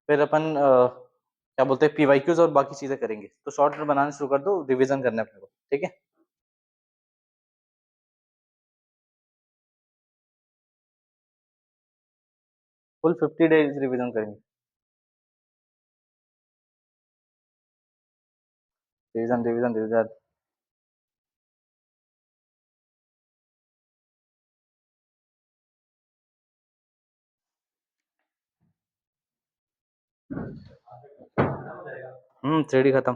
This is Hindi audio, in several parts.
फिर अपन क्या बोलते हैं पीवाईक्यूज और बाकी चीजें करेंगे। तो शॉर्ट नोट बनाना शुरू कर दो, रिवीजन करना है अपने को, ठीक है। फुल 50 डेज रिवीजन करेंगे। Revision revision revision. Three D खत्म।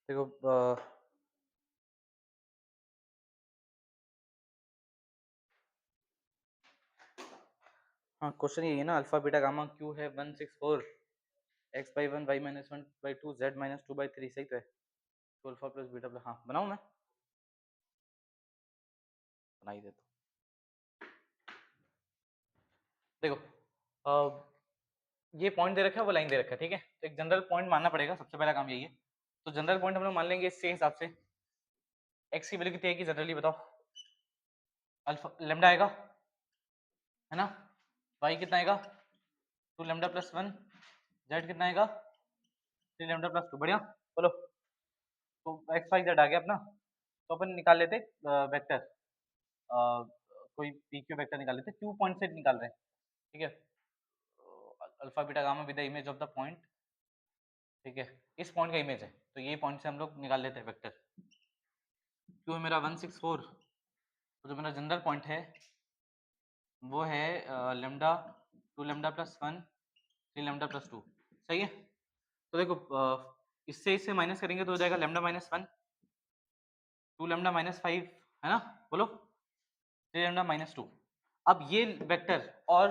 देखो हाँ क्वेश्चन ये है ना, अल्फा बीटा गामा क्यू है 164 x by 1 y minus 1 by 2 z minus 2 by 3, सही तो है। तो अल्फा प्लस बीटा प्लस, हाँ बनाऊँ मैं, बना ही देता हूँ। देखो ये पॉइंट दे रखा है, वो लाइन दे रखा है, ठीक है। तो एक जनरल पॉइंट मानना पड़ेगा, सबसे पहला काम यही है। तो जनरल पॉइंट हम लोग मान लेंगे इसके हिसाब से। एक्स की वैल्यू कितनी आएगी जनरली बताओ। अल्फा लेमडा आएगा, है ना। वाई कितना आएगा 2 लेमडा प्लस 1। जेड कितना आएगा 3 लेमडा प्लस 2। बढ़िया, बोलो। तो एक्स वाई जेड आ गया अपना। तो अपन निकाल लेते वेक्टर, कोई पी क्यू वेक्टर निकाल लेते, 2 पॉइंट से निकाल रहे हैं, ठीक है। Alpha beta gamma with the image of the point, ठीक है। इस पॉइंट का इमेज है, तो ये पॉइंट से हम लोग निकाल लेते हैं वेक्टर। क्यों है मेरा 164, तो जो मेरा जनरल पॉइंट है वो है lambda 2 lambda plus 1 3 lambda plus 2, सही है। तो देखो इससे इससे माइनस करेंगे तो हो जाएगा लेमडा माइनस 1 2 लेमडा माइनस 5, है ना, बोलो 3 लेमडा माइनस 2। अब ये वेक्टर और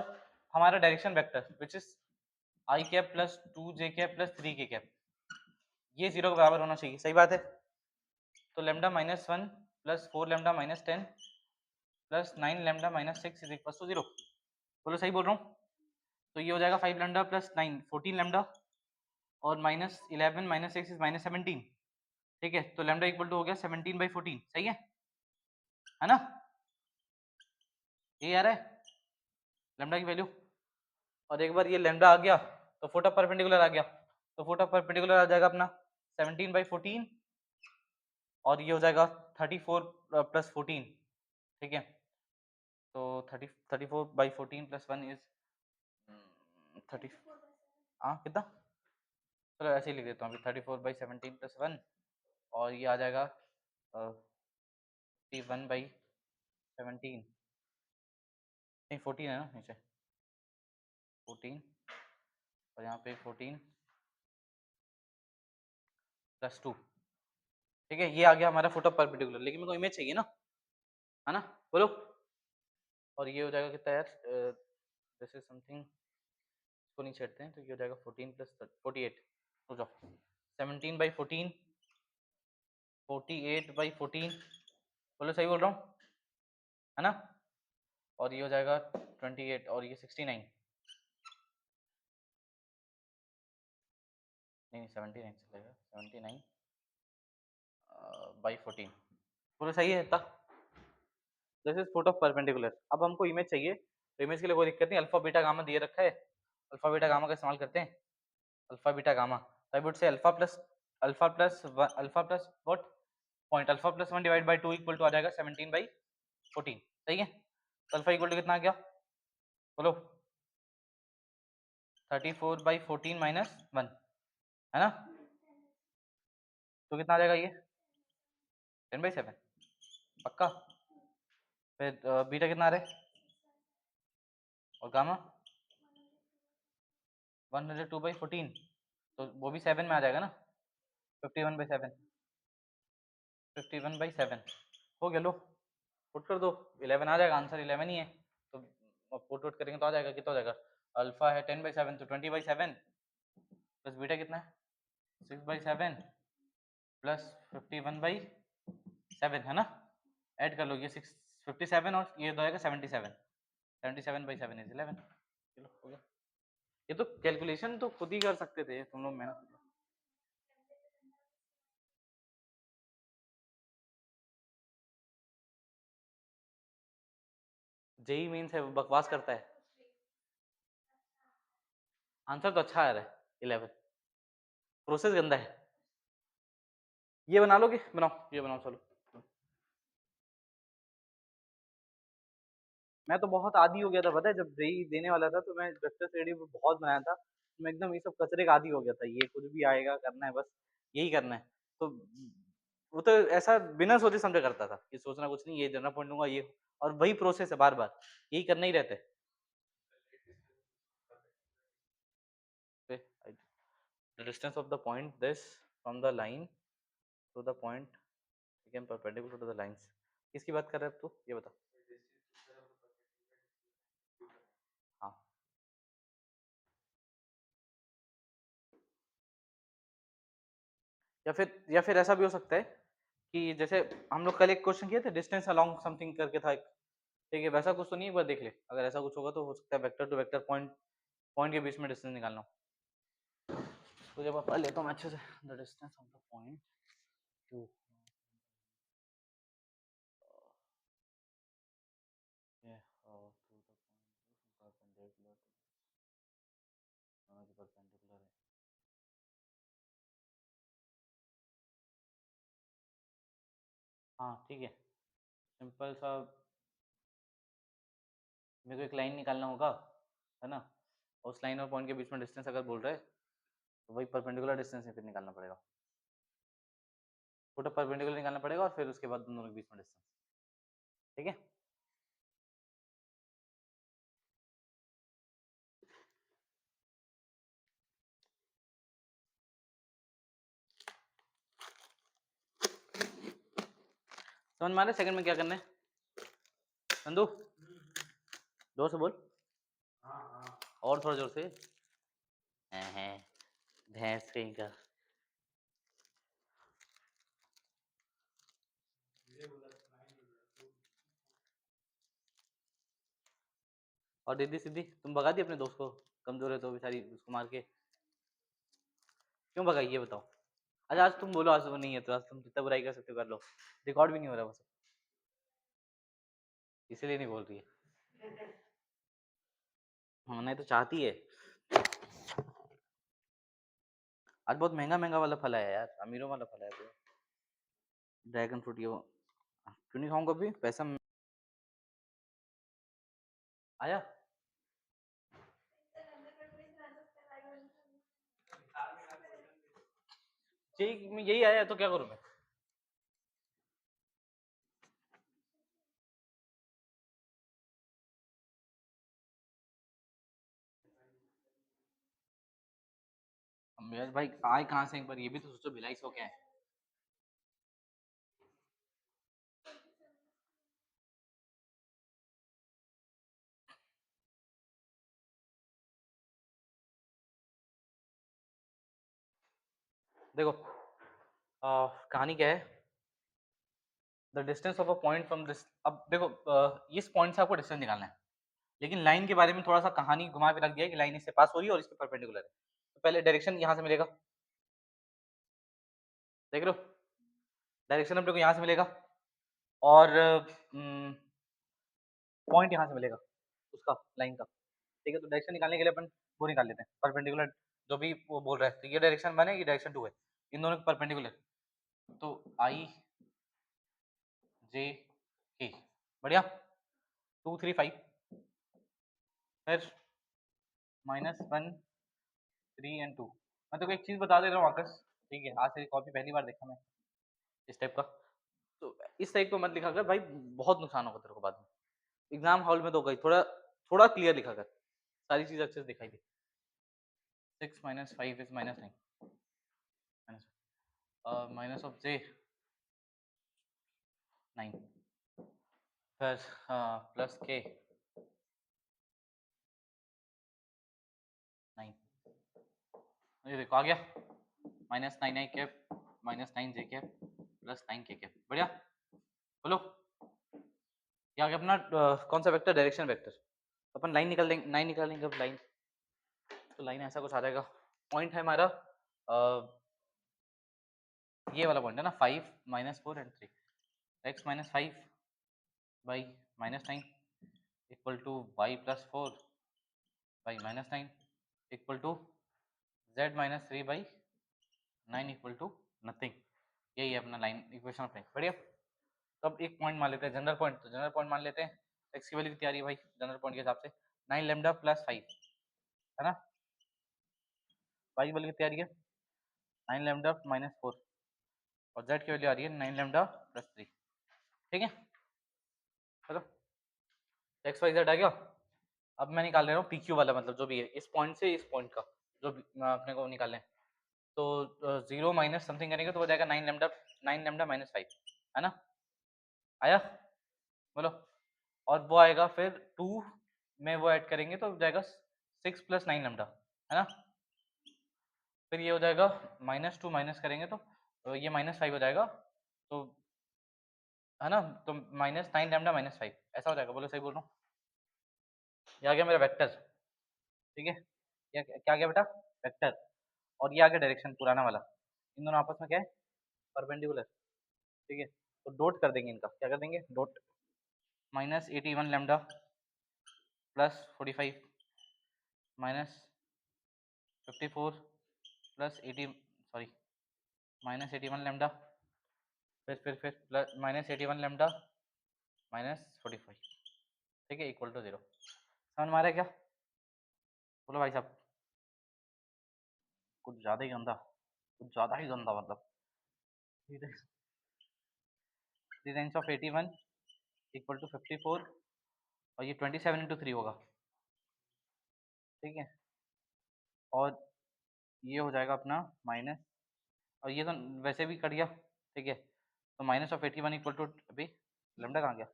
हमारा direction vector which is I cap plus 2 J cap plus 3 के कैप, ये जीरो के बराबर होना चाहिए, सही बात है। तो lambda minus 1 plus 4 lambda minus 10 plus 9 lambda minus 6 is equal to 0, बोलो सही बोल रहा हूँ। तो ये हो जाएगा 5 लेमडा प्लस 9 14 लेमडा और माइनस 11 माइनस 6 इज माइनस 17, ठीक है। तो लेमडा इक्वल टू हो गया 17/14, सही है ना। ये आ रहा है लेमडा की वैल्यू। और एक बार ये लेमडा आ गया तो फुट ऑफ परपेंडिकुलर आ गया, तो फुट ऑफ परपेंडिकुलर आ जाएगा अपना 17/14 और ये हो जाएगा 34 प्लस 14, ठीक है। तो 34/14 प्लस 1 इज 30, हाँ कितना, चलो ऐसे ही लिख देता हूँ अभी 34/17 प्लस 1 और ये आ जाएगा 51/17, नहीं 14 है ना नीचे, 14 और यहाँ पे 14 प्लस 2, ठीक है। ये आ गया हमारा फुट ऑफ परपेंडिकुलर, लेकिन मेरे को इमेज चाहिए ना, है ना, बोलो। और ये हो जाएगा कितना यार, दिस इज समथिंग, इसको नहीं छेड़ते हैं, तो ये हो जाएगा 14 प्लस 48, हो जाओ 17/14 48/14, बोलो सही बोल रहा हूँ, है ना। और ये हो जाएगा 28 और ये 69, नहीं 79 चलेगा 79/14, बोलो सही है इतना। This is foot of perpendicular. अब हमको इमेज चाहिए, तो इमेज के लिए कोई दिक्कत नहीं, अल्फा बीटा गामा दिए रखा है, अल्फा बीटा गामा का इस्तेमाल करते हैं। Alpha beta gamma, I would say alpha plus what point alpha plus 1 divide by 2 equal to आ जाएगा 17/14, सही है। तो अल्फा इक्वल टू कितना आ गया बोलो, 34/14 माइनस 1, है ना। तो कितना आ जाएगा ये 10/7, पक्का। फिर बीटा कितना आ रहा है और गामा 102/14, तो वो भी 7 में आ जाएगा ना, 51/7, 51/7 हो गया, लो पुट कर दो, 11 आ जाएगा, आंसर 11 ही है। तो पुट वुट करेंगे तो आ जाएगा, कितना हो जाएगा, अल्फा है 10/7 तो 20/7 प्लस बीटा कितना है 6/7 प्लस 51/7, है ना। ऐड कर लो ये 57 और ये हो जाएगा 77, 77/7 इज 11, चलो हो गया। ये तो कैलकुलेशन तो खुद ही कर सकते थे तुम लोग, मेहनत। जेई मीन्स है बकवास करता है। आंसर तो अच्छा आ रहा है 11, प्रोसेस गंदा है। ये बना लोगे, बनाओ ये बनाओ चलो। मैं तो बहुत आदी हो गया था पता है, जब जेई देने वाला था तो मैं वेक्टर थ्रेडिंग बहुत बनाया था, मैं एकदम ये सब कचरे का आदी हो गया था, ये कुछ भी आएगा करना है बस, यही करना है। तो वो तो ऐसा बिना सोचे समझे करता था कि सोचना कुछ नहीं, ये जनरल पॉइंट लूंगा ये, और वही प्रोसेस है बार बार, यही करना ही रहता है। The distance of the point this from the line to the point again perpendicular to the lines। किसकी बात कर रहा है तू, ये बता। हाँ या फिर ऐसा भी हो सकता है कि जैसे हम लोग कल एक क्वेश्चन किए थे डिस्टेंस अलोंग समथिंग करके था एक, ठीक है वैसा कुछ तो नहीं, एक बार देख ले, अगर ऐसा कुछ होगा तो हो सकता है vector to vector point point के बीच में डिस्टेंस निकालना हो। तो जब पढ़ लेता हूँ मैं अच्छे से, the distance of the point two perpendicular है। हाँ ठीक है, सिंपल सा, मेरे को एक लाइन निकालना होगा, है ना, उस लाइन और पॉइंट के बीच में डिस्टेंस अगर बोल रहे हैं तो वही परपेंडिकुलर डिस्टेंस है, फिर निकालना पड़ेगा, पूरा परपेंडिकुलर निकालना पड़ेगा और फिर उसके बाद दोनों के बीच में डिस्टेंस। ठीक है, समझ में आ रहा है सेकंड में क्या करना है नंदू, जोर से बोल। और थोड़ा जोर से। हैं, भैंस कहीं का। और दीदी सीधी तुम भगा दी अपने दोस्त को, कमजोर है तो बेचारी उसको मार के, क्यों भगाई ये बताओ। अच्छा आज तुम बोलो, आज वो नहीं है तो आज तुम जितना बुराई कर सकते हो कर लो, रिकॉर्ड भी नहीं हो रहा बस, इसीलिए नहीं बोल रही है। हाँ नहीं तो चाहती है। आज बहुत महंगा महंगा वाला फल है यार, अमीरों वाला फल है ड्रैगन फ्रूट, ये वो क्यों नहीं खाऊंगा अभी, पैसा आया। यही आया तो क्या करूं मैं। मेरा भाई आए कहाँ से एक बार ये भी तो सोचो, भिलाई सो क्या है। देखो कहानी क्या है, the distance of a point from this, अब देखो इस पॉइंट से आपको डिस्टेंस निकालना है, लेकिन लाइन के बारे में थोड़ा सा कहानी घुमा के रख दिया है कि लाइन इससे पास हो रही है और इस पे परपेंडिकुलर है, तो पहले डायरेक्शन यहाँ से मिलेगा, देख रहे हो, डायरेक्शन अपने को यहाँ से मिलेगा, और पॉइंट यहाँ से मिलेगा उसका, लाइन का। ठीक है, तो डायरेक्शन निकालने के लिए अपन वो निकाल लेते हैं परपेंडिकुलर, जो भी वो बोल रहा है, तो ये डायरेक्शन वन है, ये डायरेक्शन टू है, इन दोनों के परपेंडिकुलर, तो आई जे के, बढ़िया, 2 3 5, फिर -1 3 और 2। मैं तो एक चीज बता दे रहा हूँ आकाश, ठीक है, आज से कॉपी पहली बार देखा मैं इस टाइप का, तो इस टाइप को मत लिखा कर भाई, बहुत नुकसान होगा तेरे को बाद में, एग्जाम हॉल में तो गई, थोड़ा थोड़ा क्लियर लिखा कर, सारी चीज अच्छे से दिखाई दे। 6 - 5 इज -9, माइनस ऑफ जे 9, फिर प्लस के 9, ये देखो आ गया, -9 आई कैप -9 जे कैप +9 के कैप, बढ़िया, बोलो। ये आ गया अपना कौन सा वेक्टर, डायरेक्शन वेक्टर, अपन लाइन निकाल देंगे, लाइन निकालेंगे अब लाइन, तो लाइन ऐसा कुछ आ जाएगा, पॉइंट है हमारा ये वाला पॉइंट है ना, 5 -4 and 3, x -5 by -9 equal to y +4 by -9 equal to z -3 by 9 equal to nothing. यही है अपना लाइन इक्वेशन अपने, बढ़िया। तो अब एक पॉइंट मान लेते हैं जनरल पॉइंट, तो जनरल पॉइंट मान लेते हैं, x की वैल्यू कितनी आ रही है भाई जनरल पॉइंट के हिसाब से, 9 लैम्डा प्लस 5 है ना, y की वैल्यू कितनी आ रही है 9 लैम्डा -4 और z की वैल्यू आ रही है 9 लैम्डा प्लस 3, ठीक है। चलो एक्स वाई जेड आ गया। अब मैं निकाल ले रहा हूँ पी क्यू वाला, मतलब जो भी है इस पॉइंट से इस पॉइंट का जो भी अपने को निकालना है, तो 0 माइनस समथिंग करेंगे तो हो जाएगा 9 लैम्डा -5 है ना, आया बोलो। और वो आएगा फिर 2 में वो ऐड करेंगे तो हो जाएगा 6 + 9 लैम्डा है ना, फिर ये हो जाएगा -2 माइनस करेंगे तो ये -5 हो जाएगा, तो है ना, तो -9 लैम्डा -5 ऐसा हो जाएगा, बोलो सही बोल रहा हूँ। ये आ गया मेरा वेक्टर, ठीक है, ये क्या आ गया बेटा वेक्टर, और ये आ गया डायरेक्शन पुराना वाला, इन दोनों आपस में क्या है परपेंडिकुलर, ठीक है। तो डॉट कर देंगे इनका, क्या कर देंगे dot, -81 lambda plus 45 -54 plus 80 sorry -81 lambda फिर प्लस -81 लैम्डा -45, ठीक है, इक्वल टू 0। समझ में आ रहा है क्या, बोलो भाई साहब। कुछ ज़्यादा ही गंदा, कुछ ज़्यादा ही गंदा मतलब, 3 टाइम्स ऑफ 81 इक्वल टू 54 और ये 27 × 3 होगा, ठीक है, और ये हो जाएगा अपना माइनस, और ये तो वैसे भी कट गया, ठीक है, तो -81 इक्वल टू, अभी लैम्डा कहाँ गया,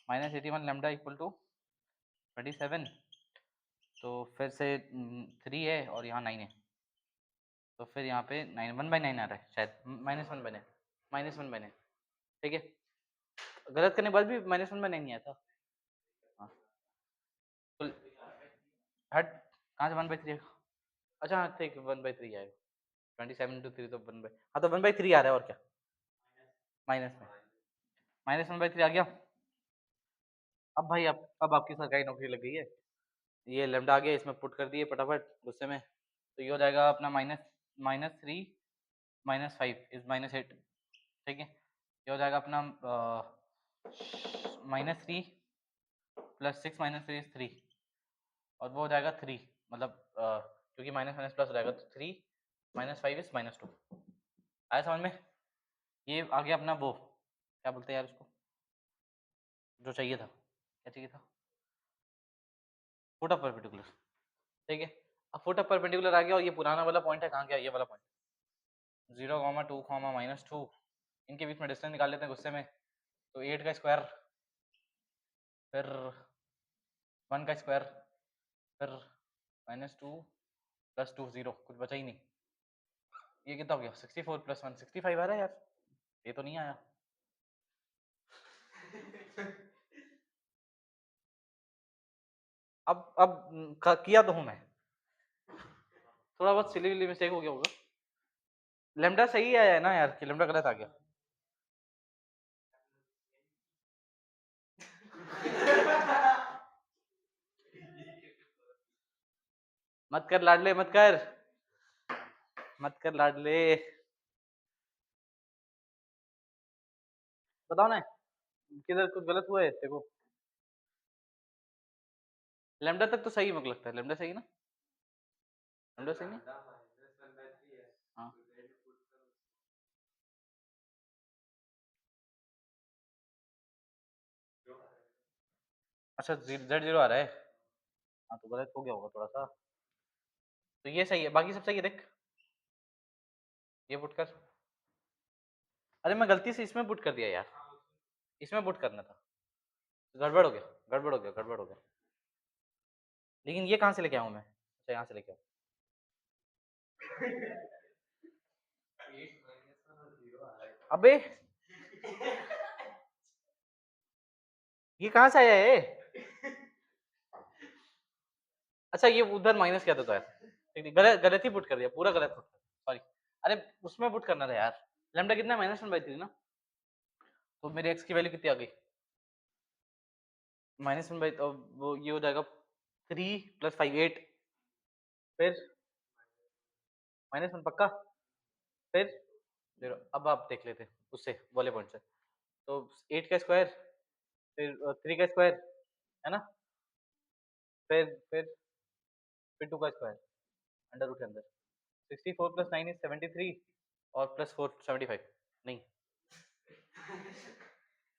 -81 लैम्डा इक्वल टू 27, तो फिर से 3 है और यहाँ 9 है, तो फिर यहाँ पे 9 1/9 आ रहा है शायद, -1/9, ठीक है, गलत करने के बाद भी -1/9 नहीं आया था, हाँ तो हट कहाँ से 1/3 आएगा, अच्छा हाँ ठीक 1/3 आएगा, 27 × 3 तो 1/, हाँ तो 1/3 आ रहा है, और क्या माइनस में -1/3 आ गया। अब भाई अब आपकी सरकारी नौकरी लग गई है, ये लैम्डा आ गया, इसमें पुट कर दिए फटाफट गुस्से में, तो ये हो जाएगा अपना -3 -5 इज -8, ठीक है, ये हो जाएगा अपना -3 + 6 -3 इज 3, और वो हो जाएगा 3, मतलब क्योंकि माइनस माइनस प्लस हो जाएगा तो 3 -5 इज -2, आया समझ में। ये आ गया अपना वो क्या बोलते हैं यार उसको, जो चाहिए था, क्या चाहिए था, फुट ऑफ परपेंडिकुलर, ठीक है। अब फुट ऑफ परपेंडिकुलर आ गया, और ये पुराना वाला पॉइंट है, कहाँ गया ये वाला पॉइंट, 0, 2, -2, इनके बीच में डिस्टेंस निकाल लेते हैं गुस्से में, तो 8 का स्क्वायर फिर 1 का स्क्वायर फिर -2 + 2 0, कुछ बचा ही नहीं, ये कितना हो गया 64 + 1 65 आ रहा है यार, ये तो नहीं आया। अब किया तो हूं मैं, थोड़ा बहुत सिली विली मिस्टेक हो गया होगा, लेमडा सही आया है ना यार कि लेमडा गलत आ गया, मत कर लाडले मत कर लाडले, बताओ ना किधर कुछ गलत हुआ है देखो, लेमडा तक तो सही मुझे लगता है, लेमडा सही ना, लेमडा सही ना, हाँ अच्छा Z0 आ रहा है, हाँ तो गलत हो गया होगा थोड़ा सा, तो ये सही है, बाकी सब सही है देख, ये पुट कर, अरे मैं गलती से इसमें पुट कर दिया यार, इसमें पुट करना था, गड़बड़ हो गया गड़बड़ हो गया गड़बड़ हो गया, लेकिन ये कहाँ से लेके आऊँ मैं, अच्छा यहाँ से लेके आऊँ, अबे ये कहाँ से आया है, अच्छा ये उधर माइनस क्या देता है, गलत गलत ही पुट कर दिया, पूरा गलत पुट, सॉरी। अरे उसमें पुट करना था यार, लैम्डा कितना है -1/3 ना, तो मेरे एक्स की वैल्यू कितनी आ गई, -1/, तो वो ये हो जाएगा 3 + 5 8, फिर -1 पक्का, फिर 0। अब आप देख लेते हैं उससे वाले पॉइंट से, तो 8 का स्क्वायर, फिर 3 का स्क्वायर, है ना, फिर 2 का स्क्वायर अंडर रूट के अंदर, 64 + 9 = 73, और +4 75, नहीं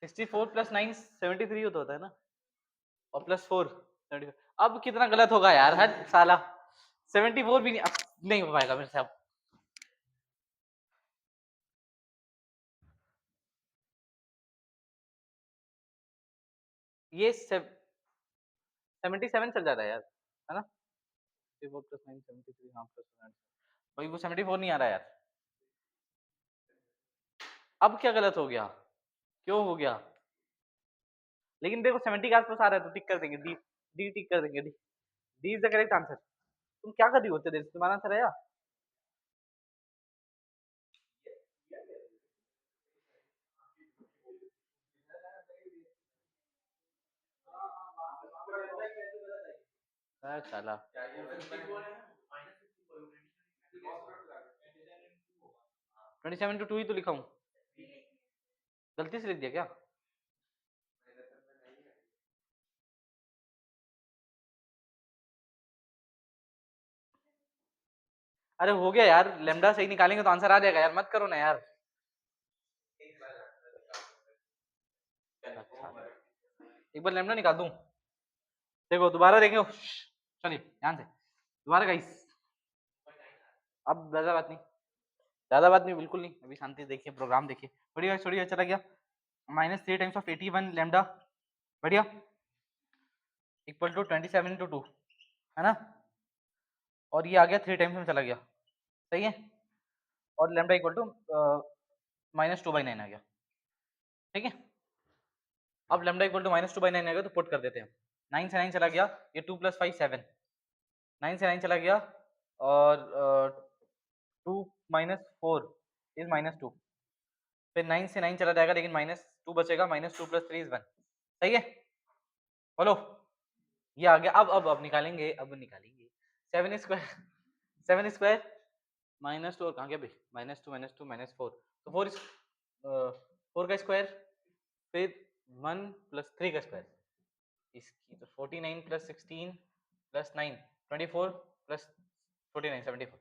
64 + 9 73 होता है ना, और +4 75। अब कितना गलत होगा यार, हट साला, 74 भी नहीं, अब नहीं हो पाएगा मेरे से अब। ये 77 चल जाता है यार, है ना, 64 + 9 73, हाँ +9, भाई वो 74 नहीं आ रहा यार, अब क्या गलत हो गया, क्यों हो गया, लेकिन देखो 70 के आसपास आ रहा है तो टिक कर देंगे, डी, डी टिक कर देंगे, D, D is the correct answer. तुम क्या कर रही हो उतने देर से, तुम्हारा आंसर आया, साला 27 to 2 ही तो लिखा हूँ, गलती से लिख दिया क्या, अरे हो गया यार, लेमडा सही निकालेंगे तो आंसर आ जाएगा यार, मत करो ना यार। अच्छा, एक बार लेमडा निकाल दूं, देखो दोबारा देखें, चलिए ध्यान से दोबारा गाइस, अब ज्यादा बात नहीं, ज्यादा बात नहीं, बिल्कुल नहीं, अभी शांति देखिए, प्रोग्राम देखिए, बढ़िया बढ़िया चला गया, -3 टाइम्स ऑफ 81 लेमडा, बढ़िया, इक्वल टू 27 to 2, है ना, और ये आ गया 3 टाइम्स में चला गया, सही है, और लेमडा इक्वल टू -2/9 आ गया, ठीक है। अब लेमडा इक्वल टू -2/9 आ गया तो पुट कर देते हैं, 9 से 9 चला गया, ये 2 + 5 7, 9 से 9 चला गया, और 2 - 4 इज -2, फिर 9 से 9 चला जाएगा, लेकिन -2 बचेगा, -2 + 3 = 1, सही है, बोलो, ये आ गया, अब निकालेंगे, अब निकालेंगे 7 स्क्वायर, 7 स्क्वायर -2, और कहाँ गया भाई, -2 -4, तो 4 का स्क्वायर, फिर 1 + 3 का स्क्वायर, इसकी तो 49 + 16 + 9 24 + 49 74,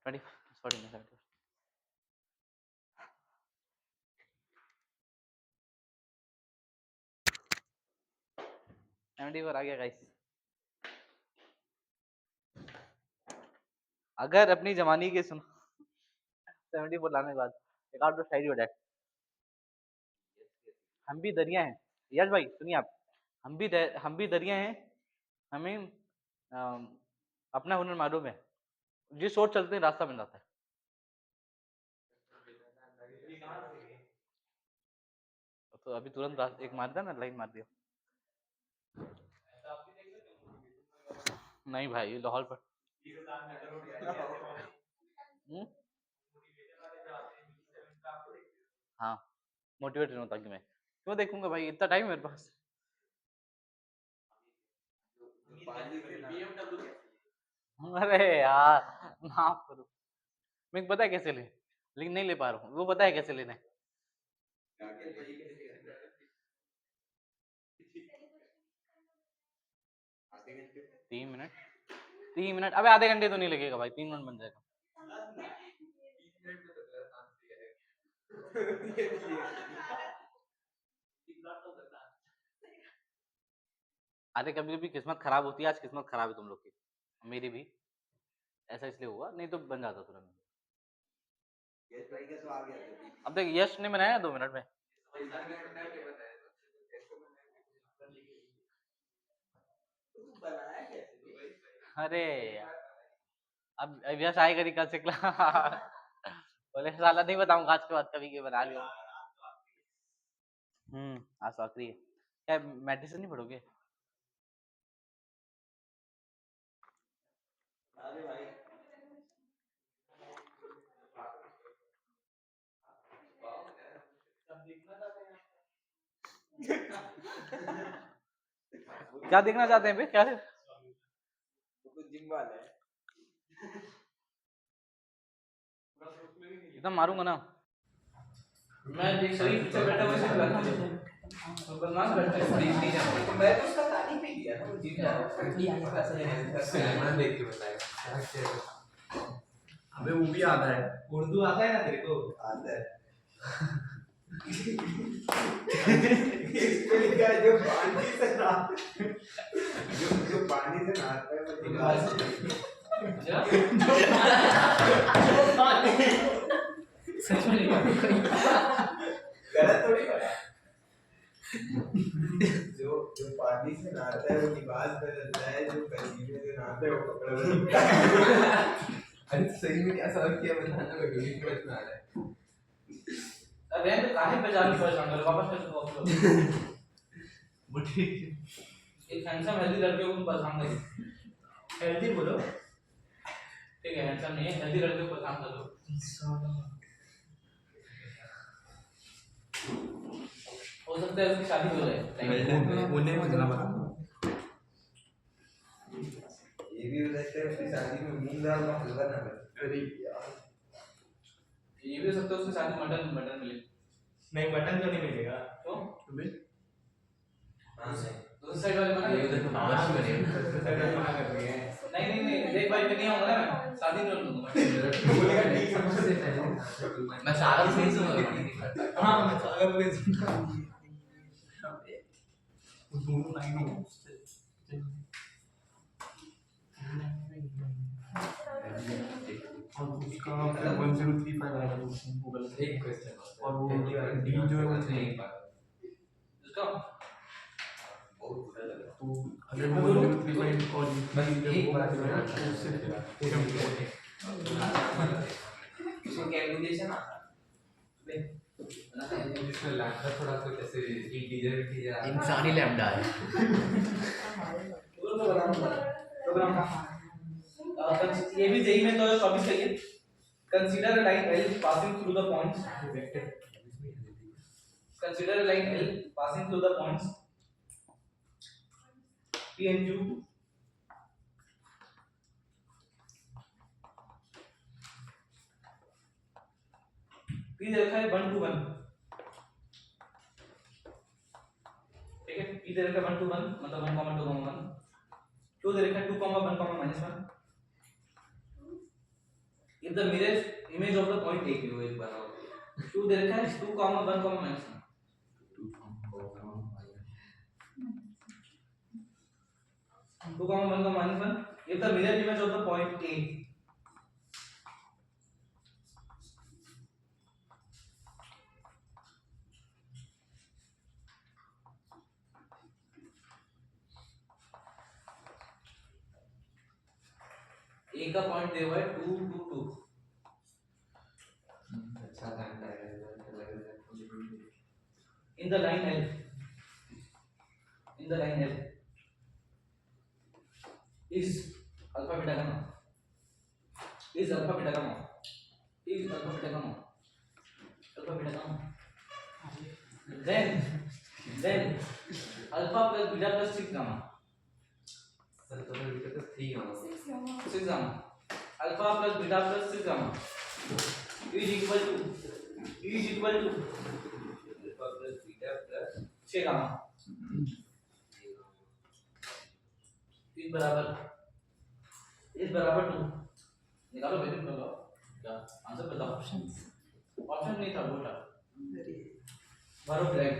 20 49 74, 74 आ गया गाइस। अगर अपनी जवानी के सुनो 74 लाने के बाद एक आउट ऑफ शायरी हो जाए, हम भी दरिया हैं, यश भाई सुनिए आप, हम भी दरिया हैं, हमें अपना हुनर मालूम है, जिस ओर चलते हैं रास्ता बन जाता है, तो अभी तुरंत एक मार दिया ना, लाइन मार दिया, नहीं भाई लाहौर पर, हम्म? हाँ मोटिवेट नहीं होता कि मैं क्यों देखूंगा भाई, इतना टाइम मेरे पास, अरे यार माफ करो, मैं पता है कैसे ले, लेकिन नहीं ले पा रहा हूँ, वो पता है कैसे लेना है, 3 मिनट, 3 मिनट, अबे आधे घंटे तो नहीं लगेगा भाई, 3 मिनट बन जाएगा, अरे कभी कभी किस्मत खराब होती है, आज किस्मत खराब है तुम लोग की, मेरी भी, ऐसा इसलिए हुआ, नहीं तो बन जाता तुरंत, अब देख यश ने बनाया 2 मिनट में, अरे यार, अब यश आएगा नहीं कल से क्लास, बोले साला नहीं बताऊंगा आज के बाद कभी के बना लियो, आज तो आखिरी है, क्या मेडिसिन नहीं पढ़ोगे, क्या देखना चाहते हैं बे? क्या है? जिम वाला है। एकदम मारूंगा ना मैं। देख शरीफ से बैठा हुआ से लगता है तो बदमाश बैठा है। तो मैं तो उसका तारीफ ही किया था, वो जिम जा रहा है। मैं देख के बताएगा। अबे वो भी आता है, उर्दू आता है ना तेरे को? आता है। इसमें लिखा है जो पानी से नहाता जो पानी से नहाता है वो सच में नहीं गलत थोड़ी पढ़ा। जो पानी से नहाता है वो लिबास बदलता है, जो पसीने से नहाता है वो कपड़े बदलता है। अरे सही में क्या सवाल किया बताना, मैं गली समझ में आ रहा है। अरे तो काहे पहचान परेशान कर वापस कर दो वापस मुझे एक हैंडसम हेल्दी लड़के को परेशान कर हेल्दी बोलो ठीक है हैंडसम नहीं है हेल्दी लड़के को परेशान कर दो हो सकता है उसकी शादी हो जाए उन्हें मुझे ना बता। ये भी हो सकता है उसकी शादी में मूंग दाल का हलवा ना बने। अरे यार ये भी हो सकता है उसकी शादी मटन मटन मिले नहीं, मटन तो नहीं मिलेगा। तो तुम्हें हाँ नहीं, दूसरी साइड वाले मना ये उधर मामा की बने मना कर रही है। नहीं देख भाई मैं नहीं आऊंगा ना मैं शादी नहीं करूंगा बोलेगा ठीक है, मुझसे पहले मैं सारा फेस दूंगा। हाँ मैं सागर में सुनता दोनों लाइन हो और उसका 1035 आएगा गूगल पे। एक क्वेश्चन और वो डी जो है वो एक बार इसका बहुत बुरा लगा। तो अगर वो 1035 और बस एक बार जो है तो उससे इसको कैलकुलेशन आता है। इसमें लैम्डा थोड़ा कुछ ऐसे इंटीजर इंसानी लैम्डा है। ये भी जेई में तो 24 चाहिए consider line L passing through the points consider a line L passing through the points P and Q P दे रखा है 1 to 1 ठीक है P दे रखा है 1 to 1 मतलब 1 2 1 Q दे रखा है 2 1 -1 if the mirror image of the point A Q एक बार Q दे रखा है 2 1 -1 2 1 if the mirror image of the point A A का पॉइंट दिया हुआ है 2 2 2 अच्छा लैम्डा है in the line L is alpha beta gamma is alpha beta gamma then alpha plus beta plus 6 gamma 6 gamma alpha plus beta plus 6 gamma is equal to alpha plus beta plus 6 gamma इस बराबर 2 निकालो वैल्यू निकालो क्या आंसर बताओ ऑप्शन नहीं था वो था भरो ब्लैक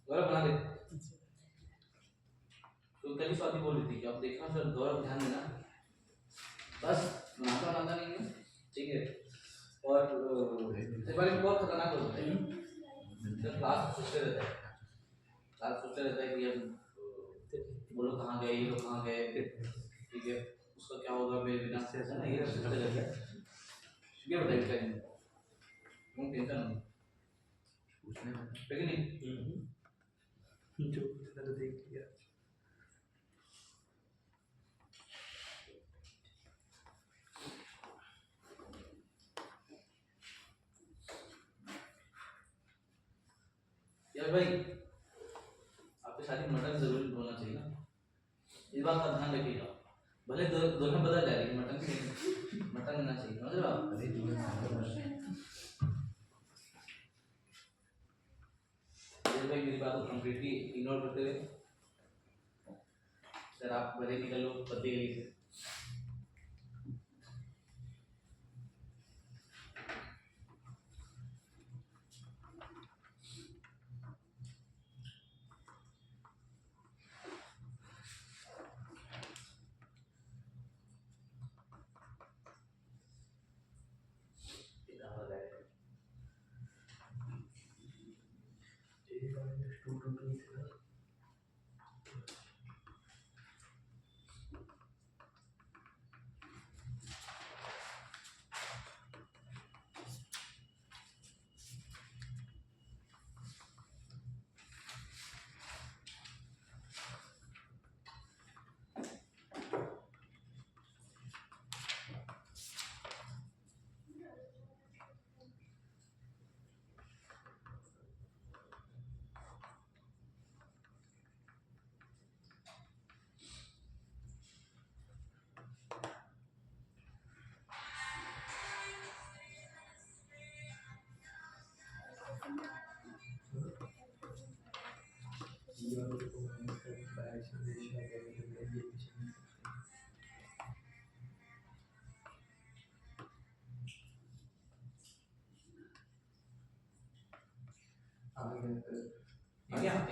गौरव बना दे तो कल स्वाति बोल रही थी कि आप देखना सर गौरव ध्यान देना बस बनाता नहीं है ठीक है और इस बार बहुत खतरनाक होता है जब क्लास सोचते रहता है कि अब बोलो कहाँ गए ये लोग कहाँ गए ठीक है उसका क्या होगा मेरे बिना से ऐसा नहीं है सोचते रहता है ये बताइए क्या है तुम टेंशन नहीं पूछने में लेकिन नहीं जो तरह देख लिया अरे भाई आपकी शादी मटन जरूर होना चाहिए ना, इस बात का ध्यान रखिएगा। भले दुल्हन बदल जाए लेकिन मटन होना चाहिए, समझ रहे हो आप? अरे भाई मेरी बात को कंप्लीटली इग्नोर करते हुए सर आप भले निकल लो पति गली से।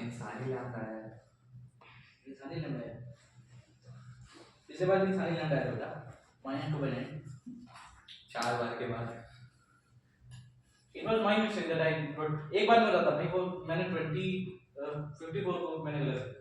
इंसानी लैंड आया है। इंसानी लैंड है, पिछले बार भी इंसानी लैंड आया था माइनस 2 बाय 4 बार के बाद it was my mistake that I but एक बार में हो जाता भाई, वो मैंने 54 को मैंने गलत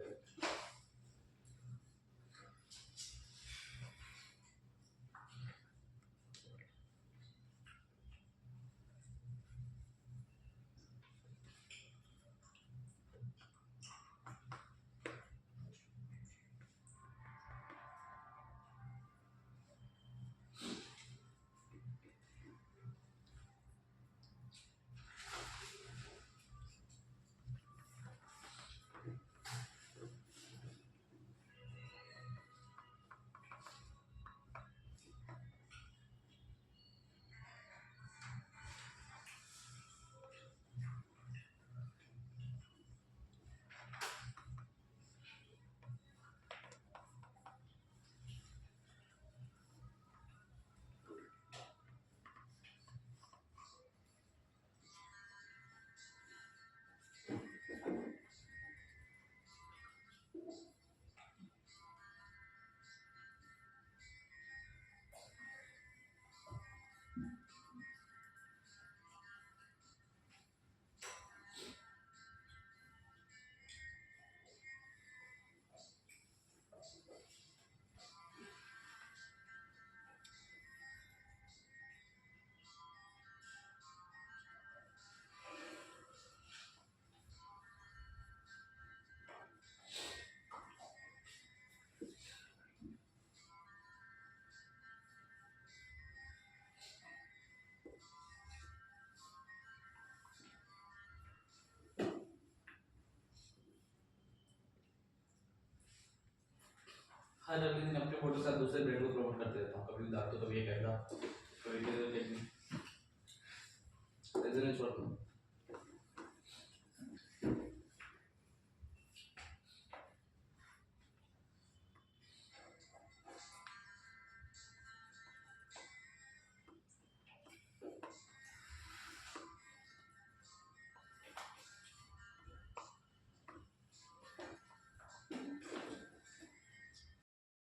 हर अगले दिन अपने फोटो के साथ दूसरे ब्रांड को प्रमोट करते रहता हूँ, कभी उदार तो कभी एक ऐसा, कभी रेजोनेंस छोड़ता हूँ।